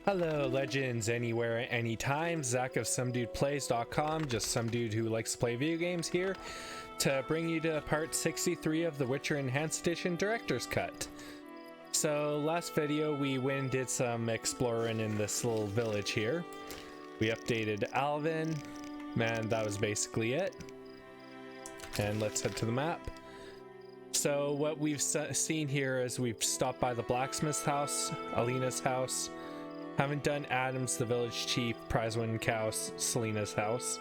Hello, legends anywhere, anytime. Zach of SomeDudePlays.com, just some dude who likes to play video games here, to bring you to part 63 of The Witcher Enhanced Edition Director's Cut. So, last video we went and did some exploring in this little village here. We updated Alvin, and that was basically it. And let's head to the map. So, what we've seen here is we've stopped by the blacksmith's house, Alina's house. Haven't done Adam's, the village chief, prize-winning cow, Selena's house.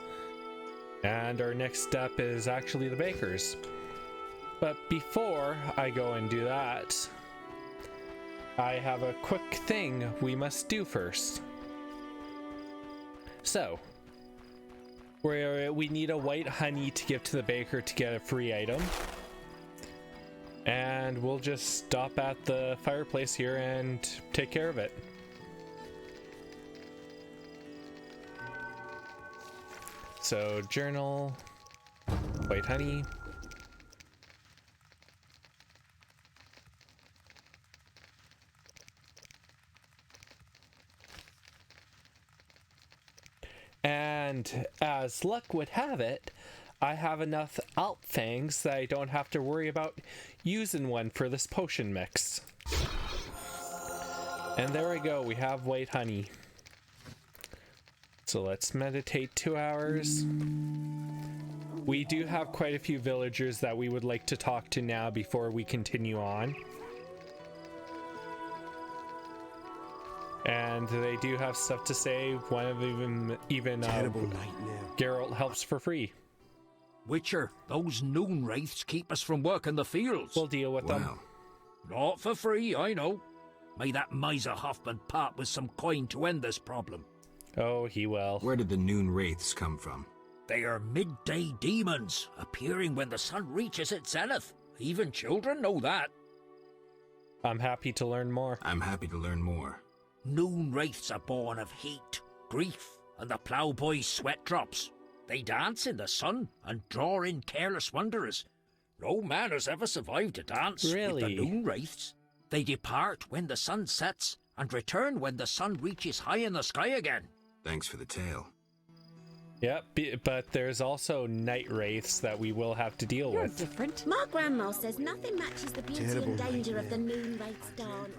And our next step is actually the baker's. But before I go and do that, I have a quick thing we must do first. So, we need a white honey to give to the baker to get a free item. And we'll just stop at the fireplace here and take care of it. So, journal, white honey. And as luck would have it, I have enough alt fangs that I don't have to worry about using one for this potion mix. And there we go, we have white honey. So let's meditate 2 hours. We do have quite a few villagers that we would like to talk to now before we continue on. And they do have stuff to say. One of them even Geralt helps for free. Witcher, those Noon Wraiths keep us from working the fields. We'll deal with them. Not for free, I know. May that miser Hoffman part with some coin to end this problem. Oh, he will. Where did the Noon Wraiths come from? They are midday demons, appearing when the sun reaches its zenith. Even children know that. I'm happy to learn more. I'm happy to learn more. Noon Wraiths are born of heat, grief, and the ploughboy's sweat drops. They dance in the sun and draw in careless wanderers. No man has ever survived a dance with the Noon Wraiths. They depart when the sun sets and return when the sun reaches high in the sky again. Thanks for the tale. Yep, but there's also Night Wraiths that we will have to deal with. You're different. My grandma says nothing matches the beauty and danger of the Noon Wraiths dance.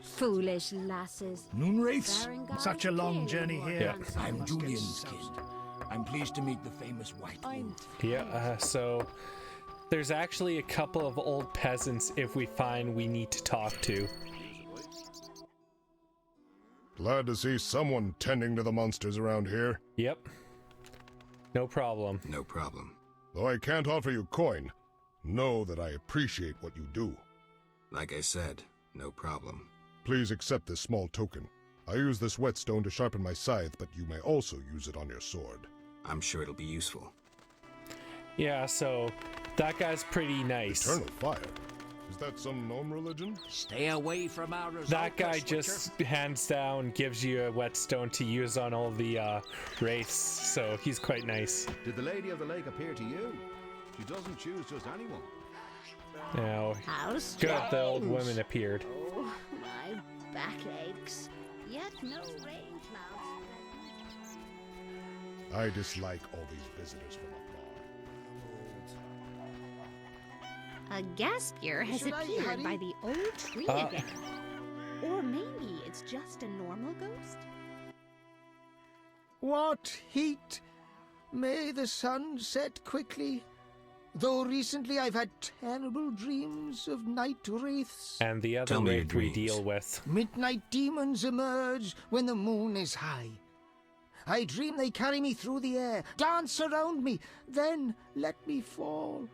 Foolish lasses. Noon Wraiths? Such a long journey here. Yeah. I'm Julian's kid. I'm pleased to meet the famous White Wolf. Yeah, so there's actually a couple of old peasants if we find we need to talk to. Glad to see someone tending to the monsters around here. Yep. No problem. No problem. Though I can't offer you coin, know that I appreciate what you do. Like I said, no problem. Please accept this small token. I use this whetstone to sharpen my scythe, but you may also use it on your sword. I'm sure it'll be useful. Yeah, so that guy's pretty nice. Eternal fire? Is that some gnome religion? Stay away from our results. That guy just hands down gives you a whetstone to use on all the wraiths, so he's quite nice. Did the Lady of the Lake appear to you? She doesn't choose just anyone. Now, How strange. good, the old woman appeared. Oh, my back aches. Yet no rain clouds. I dislike all these visitors from afar. A Gaspier has appeared by the old tree again. Or maybe it's just a normal ghost. What heat! May the sun set quickly. Though recently I've had terrible dreams of Night Wraiths. And the other wraith we deal with. Midnight demons emerge when the moon is high. I dream they carry me through the air, dance around me, then let me fall.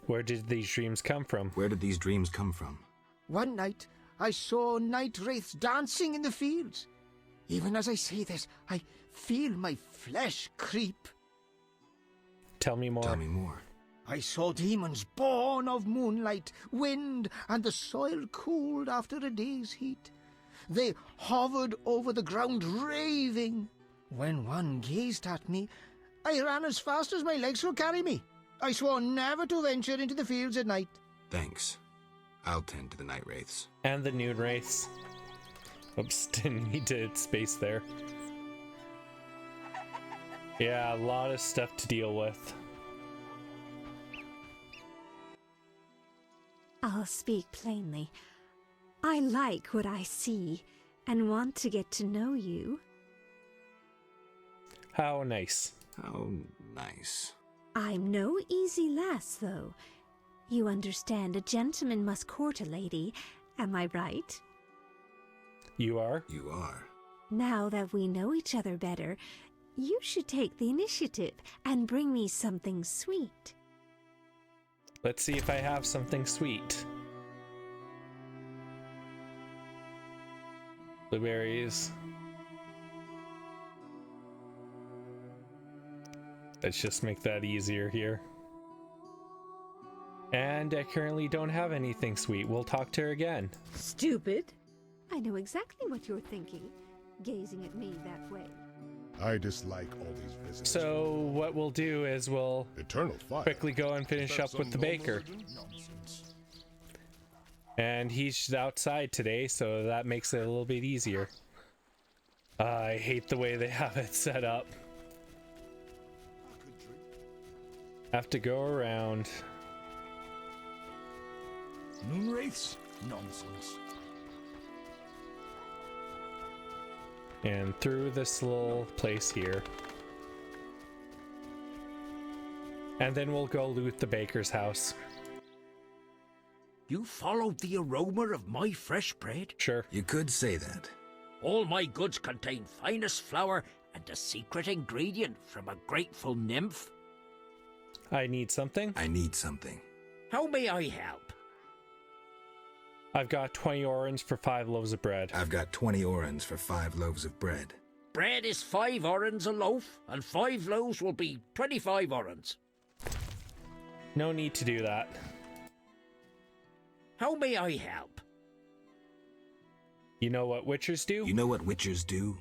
Where did these dreams come from? Where did these dreams come from? One night, I saw Night Wraiths dancing in the fields. Even as I say this, I feel my flesh creep. Tell me more. Tell me more. I saw demons born of moonlight, wind, and the soil cooled after a day's heat. They hovered over the ground, raving. When one gazed at me, I ran as fast as my legs could carry me. I swore never to venture into the fields at night. Thanks. I'll tend to the Night Wraiths. And the Noon Wraiths. Oops, didn't need to space there. Yeah, a lot of stuff to deal with. I'll speak plainly. I like what I see and want to get to know you. How nice. How nice. I'm no easy lass, though. You understand a gentleman must court a lady, am I right? You are? You are. Now that we know each other better, you should take the initiative and bring me something sweet. Let's see if I have something sweet. Blueberries. Let's just make that easier here. And I currently don't have anything sweet. We'll talk to her again. Stupid. I know exactly what you're thinking, gazing at me that way. I dislike all these visitors. So what we'll do is we'll Eternal fire. quickly go and finish up with the baker. And he's outside today, so that makes it a little bit easier. I hate the way they have it set up. Have to go around. Noon Wraiths? Nonsense. And through this little place here. And then we'll go loot the baker's house. You followed the aroma of my fresh bread? Sure. You could say that. All my goods contain finest flour and a secret ingredient from a grateful nymph. I need something. I need something. How may I help? I've got 20 orens for 5 loaves of bread. I've got 20 orens for 5 loaves of bread. Bread is 5 orens a loaf, and 5 loaves will be 25 orens. No need to do that. How may I help? You know what witchers do? You know what witchers do?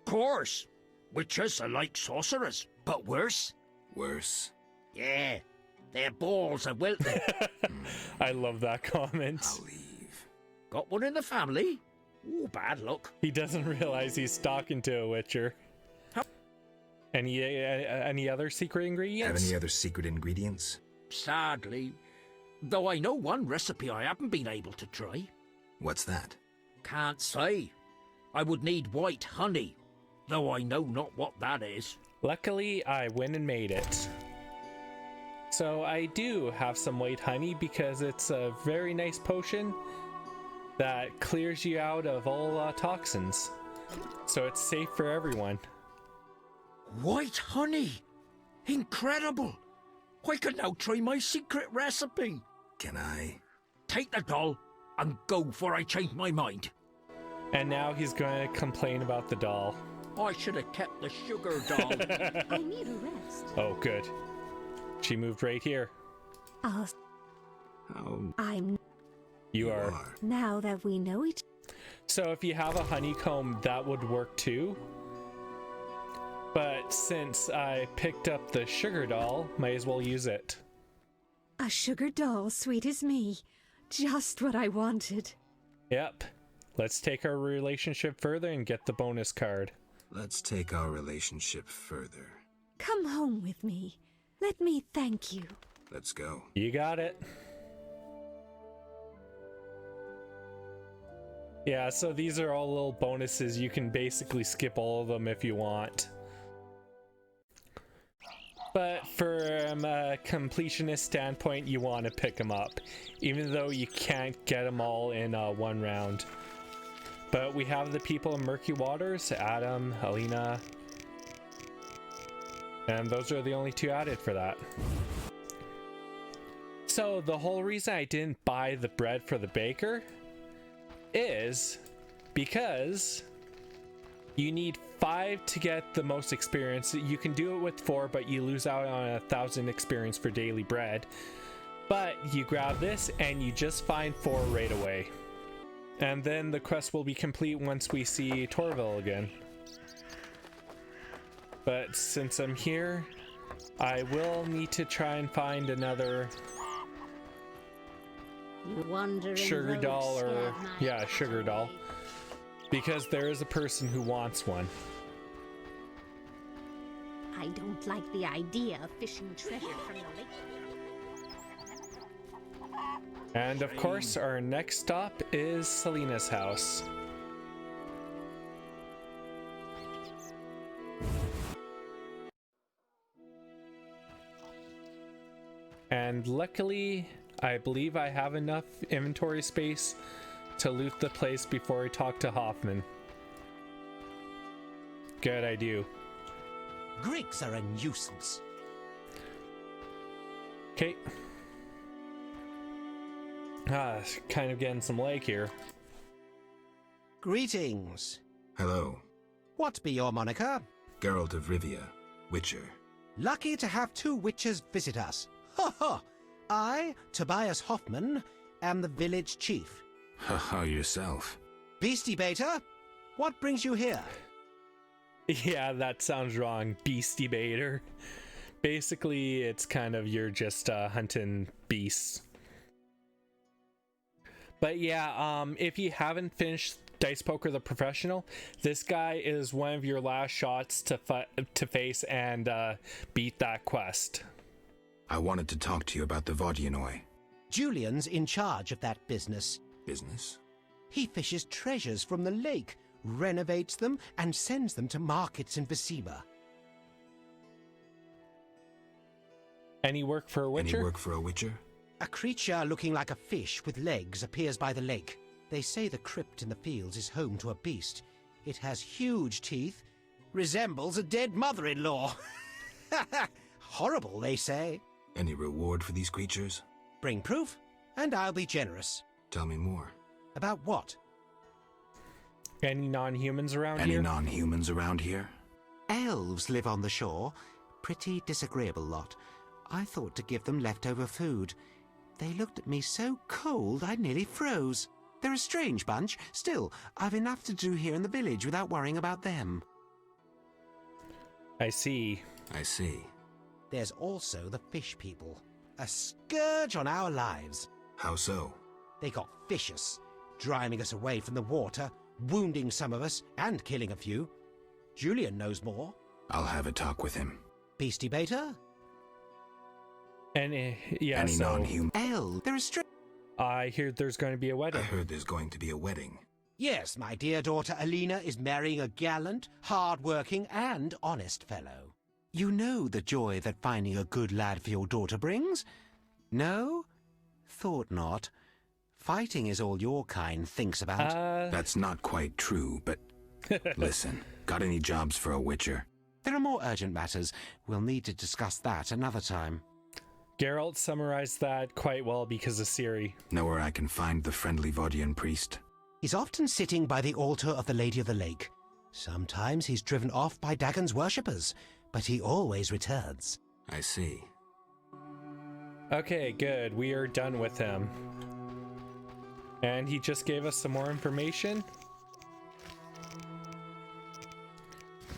Course. Witches are like sorcerers, but worse. Worse. Yeah, their balls are wilted. I love that comment. I'll leave. Got one in the family? Ooh, bad luck. He doesn't realize he's talking to a witcher. How- Any other secret ingredients? Have any other secret ingredients? Sadly. Though I know one recipe I haven't been able to try. What's that? Can't say. I would need white honey, though I know not what that is. Luckily, I went and made it. So I do have some white honey because it's a very nice potion that clears you out of all toxins. So it's safe for everyone. White honey! Incredible! I can now try my secret recipe. Can I? Take the doll and go before I change my mind. And now he's going to complain about the doll. I should have kept the sugar doll. I need a rest. Oh, good. She moved right here. How I'm... You are. Now that we know each... So if you have a honeycomb, that would work too. But since I picked up the sugar doll, might as well use it. A sugar doll sweet as me. Just what I wanted. Yep. Let's take our relationship further and get the bonus card. Let's take our relationship further. Come home with me. Let me thank you. Let's go. You got it. Yeah, so these are all little bonuses. You can basically skip all of them if you want. But from a completionist standpoint, you want to pick them up, even though you can't get them all in one round. But we have the people in Murky Waters, Adam, Alina, and those are the only 2 added for that. So the whole reason I didn't buy the bread for the baker is because you need 5 to get the most experience. You can do it with 4, but you lose out on 1,000 experience for daily bread. But you grab this and you just find 4 right away. And then the quest will be complete once we see Toruviel again. But since I'm here, I will need to try and find another You wandering sugar rogue doll or scared my yeah, sugar doll. Because there is a person who wants one. I don't like the idea of fishing treasure from the lake. And of course, our next stop is Selena's house. And luckily, I believe I have enough inventory space to loot the place before I talk to Hoffman. Good, I do. Greeks are a nuisance. Okay. Kind of getting some lag here. Greetings. Hello. What be your moniker? Geralt of Rivia, Witcher. Lucky to have two witches visit us. Ha ha! I, Tobias Hoffman, am the village chief. Haha, yourself. Beastie Beta, what brings you here? Yeah, that sounds wrong. Beastie baiter. Basically, it's kind of you're just hunting beasts. But yeah, if you haven't finished Dice Poker the Professional, this guy is one of your last shots to face and beat that quest. I wanted to talk to you about the Vodyanoi. Julian's in charge of that business. Business? He fishes treasures from the lake, renovates them, and sends them to markets in Vecima. Any work for a witcher? Any work for a witcher? A creature looking like a fish with legs appears by the lake. They say the crypt in the fields is home to a beast. It has huge teeth, resembles a dead mother-in-law. Horrible, they say. Any reward for these creatures? Bring proof, and I'll be generous. Tell me more. About what? Any non-humans around Any here? non-humans around here? Elves live on the shore. Pretty disagreeable lot. I thought to give them leftover food. They looked at me so cold I nearly froze. They're a strange bunch. Still, I've enough to do here in the village without worrying about them. I see. I see. There's also the fish people. A scourge on our lives. How so? They got vicious, driving us away from the water, wounding some of us, and killing a few. Julian knows more. I'll have a talk with him. Beastie Beta? Any Any so non-human? There is I hear there's going to be a I wedding. heard there's going to be a wedding. Yes, my dear daughter Alina is marrying a gallant, hard-working, and honest fellow. You know the joy that finding a good lad for your daughter brings? No? Thought not. Fighting is all your kind thinks about. That's not quite true, but listen, got any jobs for a witcher? There are more urgent matters. We'll need to discuss that another time. Geralt summarized that quite well because of Ciri. Know where I can find the friendly Vodian priest? He's often sitting by the altar of the Lady of the Lake. Sometimes he's driven off by Dagon's worshippers, but he always returns. I see. Okay, good. We are done with him. And he just gave us some more information.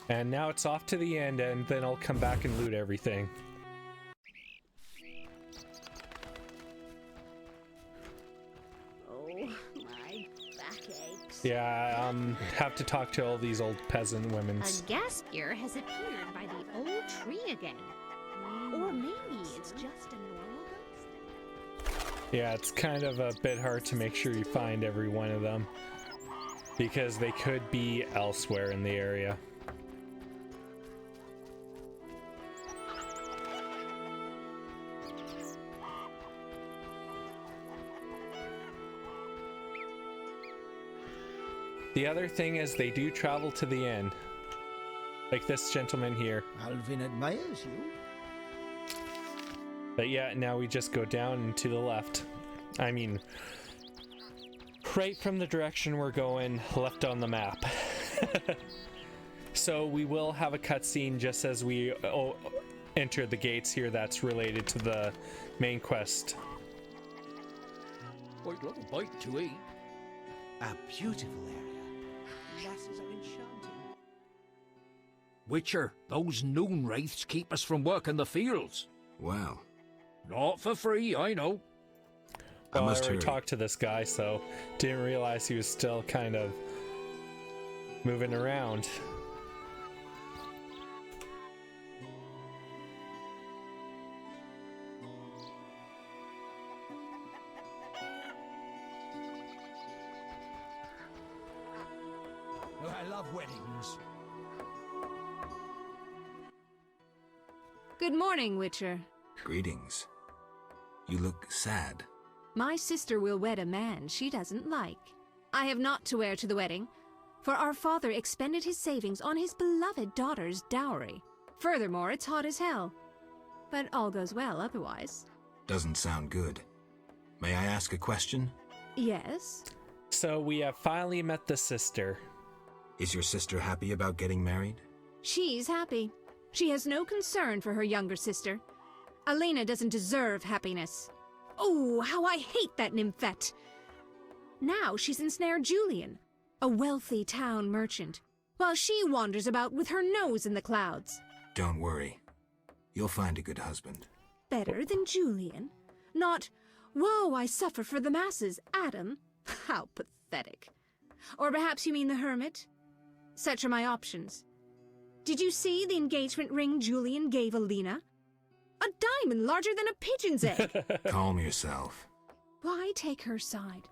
And now it's off to the end, and then I'll come back and loot everything. Oh, my back aches. Yeah, have to talk to all these old peasant women. A Gaspier has appeared by the old tree again. Or maybe it's just a normal ghost. Yeah, it's kind of a bit hard to make sure you find every one of them, because they could be elsewhere in the area. The other thing is they do travel to the end. Like this gentleman here. Alvin admires you. But yeah, now we just go down and to the left. I mean, right from the direction we're going, left on the map. So we will have a cutscene just as we enter the gates here that's related to the main quest. I'd love a bite to eat. A beautiful area. Lasses are enchanting. Witcher, those Noon Wraiths keep us from working the fields. Well, Not for free, I know. I Well, must I already hurry. talked to this guy, so didn't realize he was still kind of moving around. Oh, I love weddings. Good morning, Witcher. Greetings. You look sad. My sister will wed a man she doesn't like. I have naught to wear to the wedding, for our father expended his savings on his beloved daughter's dowry. Furthermore, it's hot as hell. But all goes well otherwise. Doesn't sound good. May I ask a question? Yes? So we have finally met the sister. Is your sister happy about getting married? She's happy. She has no concern for her younger sister. Alina doesn't deserve happiness. Oh, how I hate that nymphette! Now she's ensnared Julian, a wealthy town merchant, while she wanders about with her nose in the clouds. Don't worry. You'll find a good husband. Better than Julian? Not, woe, I suffer for the masses, Adam. How pathetic. Or perhaps you mean the hermit? Such are my options. Did you see the engagement ring Julian gave Alina? A diamond larger than a pigeon's egg. Calm yourself. Why take her side?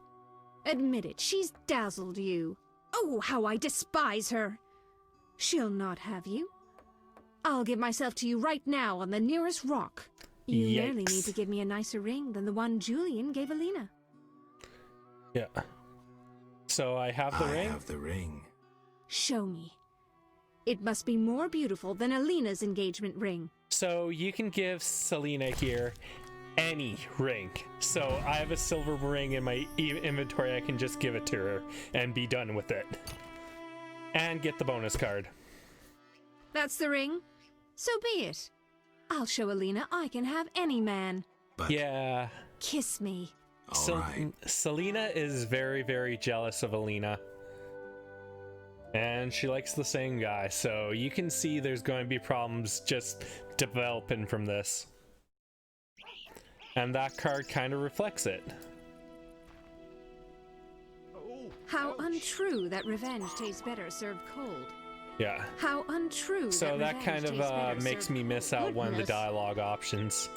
Admit it, she's dazzled you. Oh, how I despise her. She'll not have you. I'll give myself to you right now on the nearest rock. You merely need to give me a nicer ring than the one Julian gave Alina. Yeah. So I have the ring? I have the ring. Show me. It must be more beautiful than Alina's engagement ring. So you can give Selena here any ring. So I have a silver ring in my inventory. I can just give it to her and be done with it. And get the bonus card. That's the ring? So be it. I'll show Alina I can have any man. But yeah. Kiss me. All right. Selena is very, very jealous of Alina. And she likes the same guy, so you can see there's going to be problems just developing from this. And that card kind of reflects it. How untrue that revenge tastes better served cold. Yeah. How untrue so that kind of makes me miss out one of the dialogue options.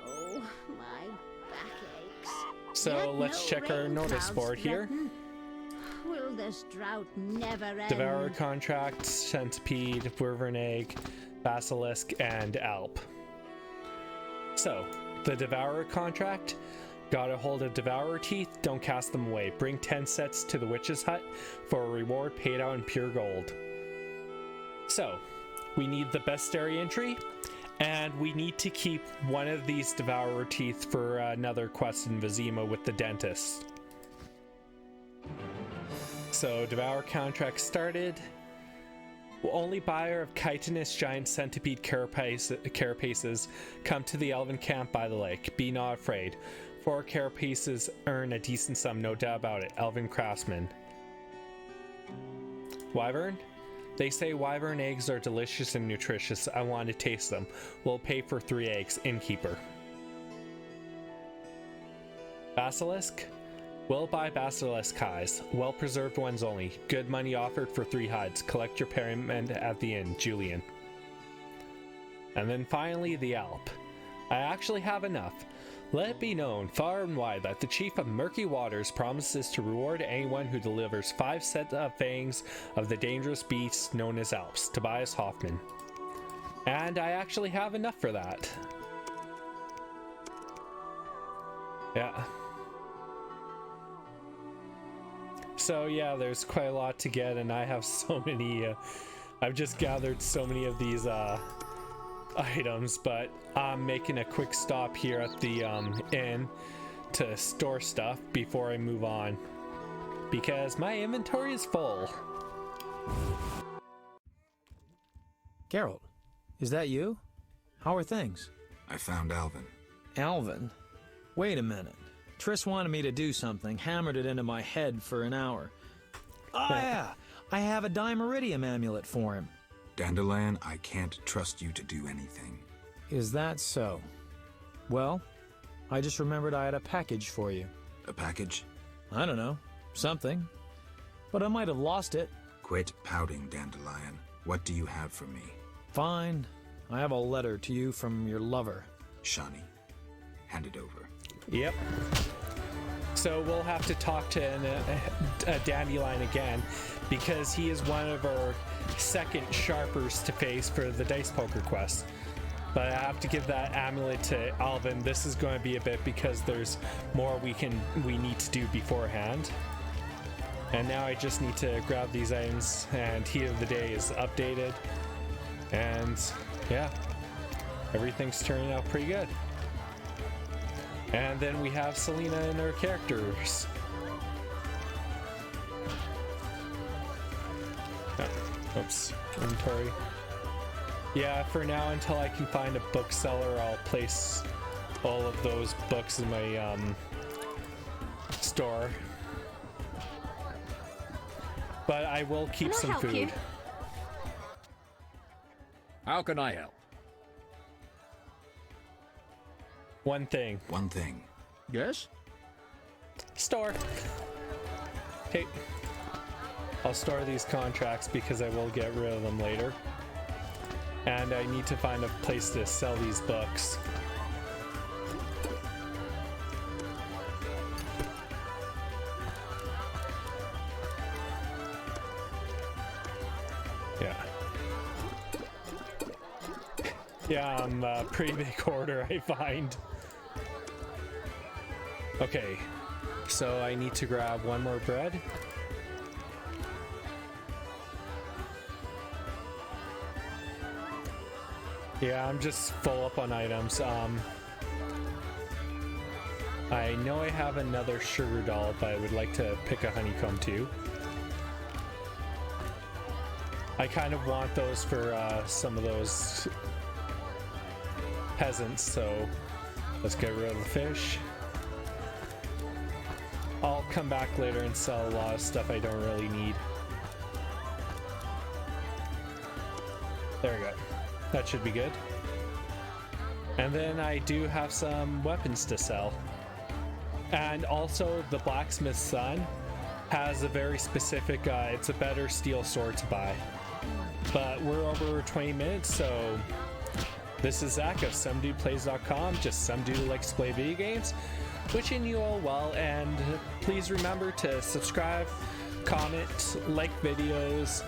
Oh, my back aches. So Yet let's no check our rain notice clouds board here. threaten. Will this drought never end? Devourer Contract, Centipede, Wyvern Egg, Basilisk, and Alp. So, the Devourer Contract. Got a hold of Devourer Teeth, don't cast them away. Bring 10 sets to the Witch's Hut for a reward paid out in pure gold. So, we need the Bestiary entry, and we need to keep one of these Devourer Teeth for another quest in Vizima with the Dentist. So, Devour Contract started. Only buyer of chitinous giant centipede carapaces come to the Elven camp by the lake. Be not afraid. 4 carapaces earn a decent sum, no doubt about it. Elven craftsman. Wyvern? They say wyvern eggs are delicious and nutritious. I want to taste them. We'll pay for 3 eggs. Innkeeper. Basilisk? We'll buy basilisk hides. Well-preserved ones only. Good money offered for 3 hides. Collect your payment at the inn. Julian. And then finally, the Alp. I actually have enough. Let it be known far and wide that the Chief of Murky Waters promises to reward anyone who delivers 5 sets of fangs of the dangerous beast known as Alps. Tobias Hoffman. And I actually have enough for that. Yeah. So yeah, there's quite a lot to get, and I have so many, I've just gathered so many of these items, but I'm making a quick stop here at the inn to store stuff before I move on, because my inventory is full. Geralt, is that you? How are things? I found Alvin. Alvin? Wait a minute. Triss wanted me to do something, hammered it into my head for an hour. Oh yeah, I have a Dimeridium amulet for him. Dandelion, I can't trust you to do anything. Is that so? Well, I just remembered I had a package for you. A package? I don't know, something. But I might have lost it. Quit pouting, Dandelion. What do you have for me? Fine. I have a letter to you from your lover. Shani, hand it over. Yep. So we'll have to talk to a Dandelion again, because he is one of our second sharpers to face for the Dice Poker quest. But I have to give that amulet to Alvin. This is going to be a bit because there's more we need to do beforehand. And now I just need to grab these items, and Heat of the Day is updated. And yeah, everything's turning out pretty good. And then we have Selena in our characters. Oh, oops, inventory. Yeah, for now, until I can find a bookseller, I'll place all of those books in my store. But I will keep some food. You? How can I help? One thing. One thing. Yes? Store. Okay. I'll store these contracts because I will get rid of them later. And I need to find a place to sell these books. Yeah. Yeah, I'm a pretty big order, I find. Okay, so I need to grab one more bread. Yeah, I'm just full up on items. I know I have another sugar doll, but I would like to pick a honeycomb too. I kind of want those for some of those peasants, so let's get rid of the fish. I'll come back later and sell a lot of stuff I don't really need. There we go. That should be good. And then I do have some weapons to sell. And also the blacksmith's son has a very specific, it's a better steel sword to buy. But we're over 20 minutes, so this is Zach of SomeDudePlays.com, just some dude who likes to play video games. Wishing you all well, and please remember to subscribe, comment, like videos,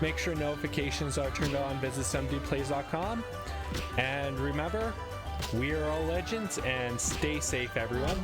make sure notifications are turned on, visit SomeDudePlays.com, and remember, we are all legends, and stay safe, everyone.